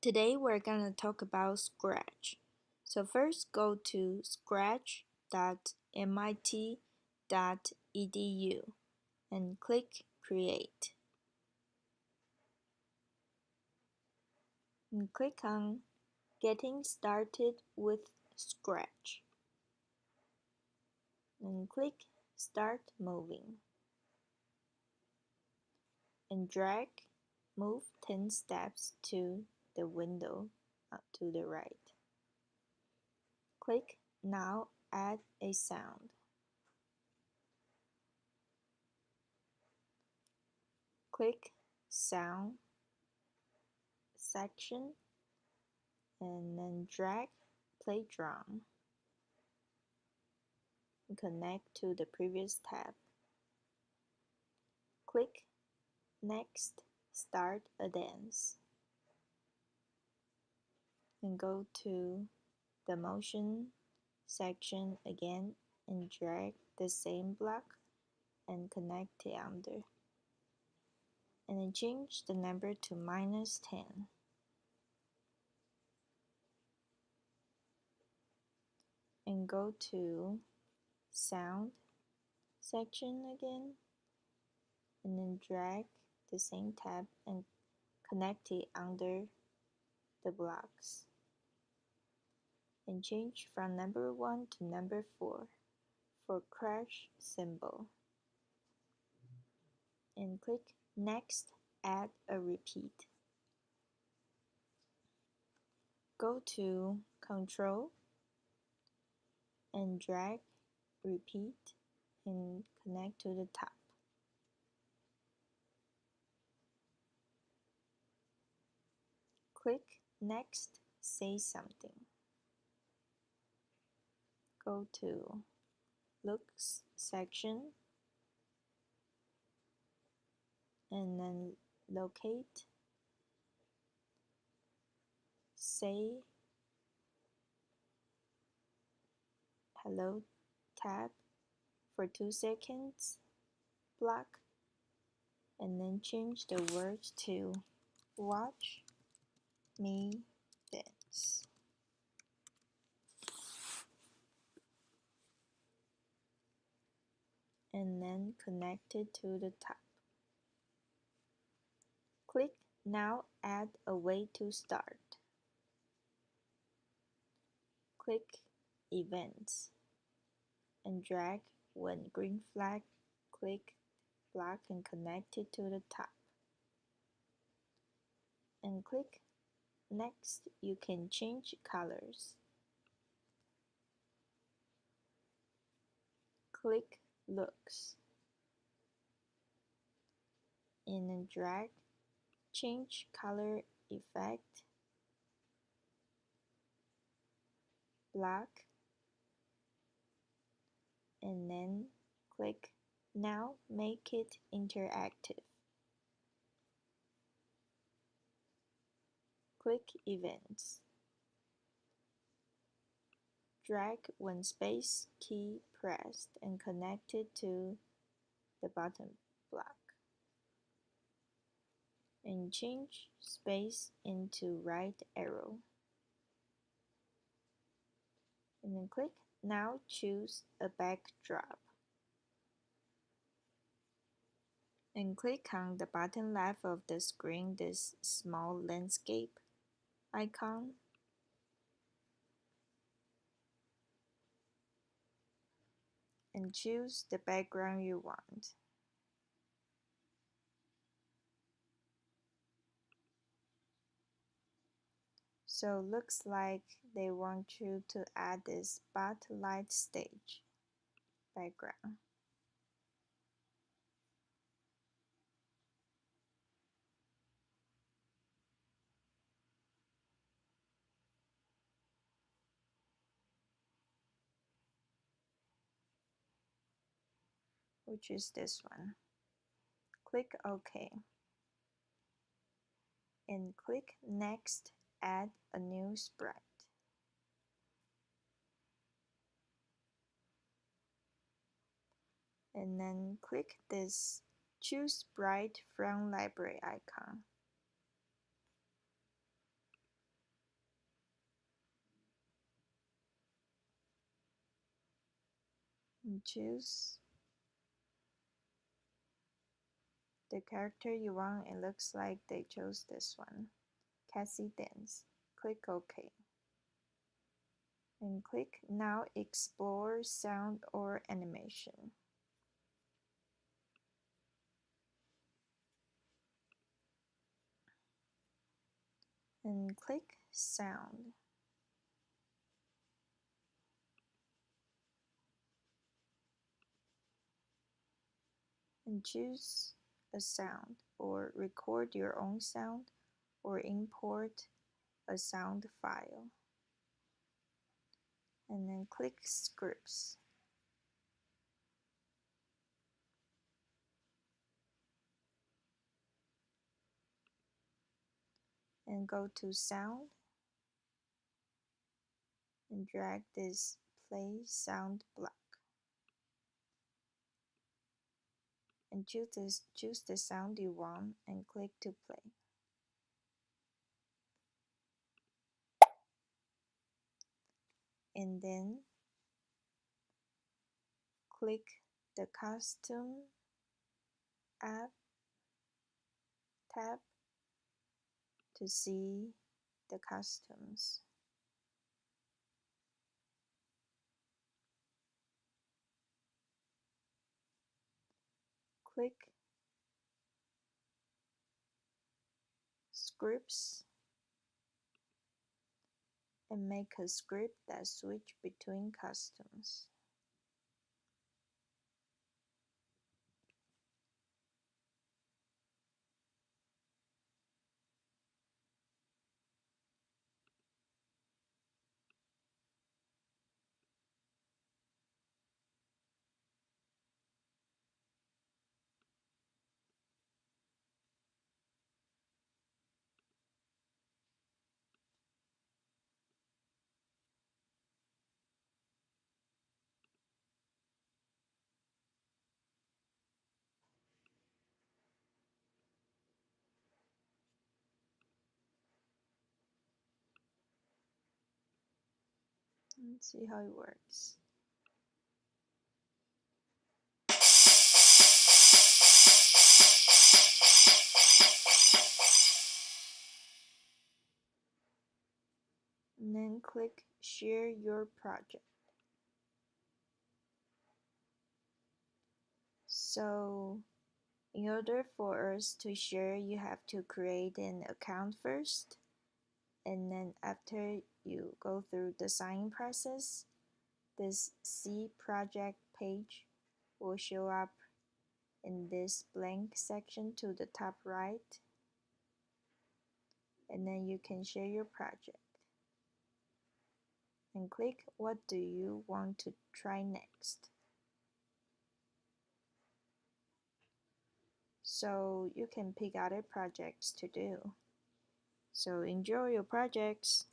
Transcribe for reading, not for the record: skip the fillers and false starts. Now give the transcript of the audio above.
Today we're gonna talk about Scratch. So first go to scratch.mit.edu and click Create. And click on Getting Started with Scratch. And click Start Moving. And drag Move 10 steps to the window to the right. Click Now Add a Sound. Click Sound section and then drag Play Drum. Connect to the previous tab. Click Next, Start a Dance. And go to the motion section again and drag the same block and connect it under. And then change the number to -10. And go to Sound section again and then drag the same tab and connect it under the blocks. And change from number 1 to number 4 for crash symbol. And click Next, Add a Repeat. Go to Control and drag Repeat and connect to the top. Click Next, Say Something. Go to Looks section and then locate Say Hello tab for 2 seconds block and then change the words to Watch Me Dance. And then connect it to the top. Click Now Add a Way to Start. Click Events and drag when green flag, click block and connect it to the top. And click Next. You can change colors. Click Looks and then drag Change Color Effect, block, and then click Now Make it interactive. Click Events. Drag when space key pressed and connect it to the bottom block. And change space into right arrow. And then click Now choose a backdrop. And click on the bottom left of the screen this small landscape icon. And choose the background you want. So looks like they want you to add this spotlight stage background. Which is this one. Click OK. And click Next, Add a new sprite. And then click this Choose Sprite from Library icon. and choose the character you want. It looks like they chose this one, Cassie Dance. Click OK. And click Now Explore Sound or Animation. And click Sound. And choose a sound, or record your own sound, or import a sound file. And then click Scripts. And go to Sound and drag this Play Sound block. And choose the sound you want and click to play. And then click the Custom App tab to see the customs. Click Scripts and make a script that switch between customs. Let's see how it works. And then click Share Your Project. So in order for us to share, you have to create an account first. And then after you go through the sign process, this See Project page will show up in this blank section to the top right. And then you can share your project. And click What do you want to try next? So you can pick other projects to do. So enjoy your projects.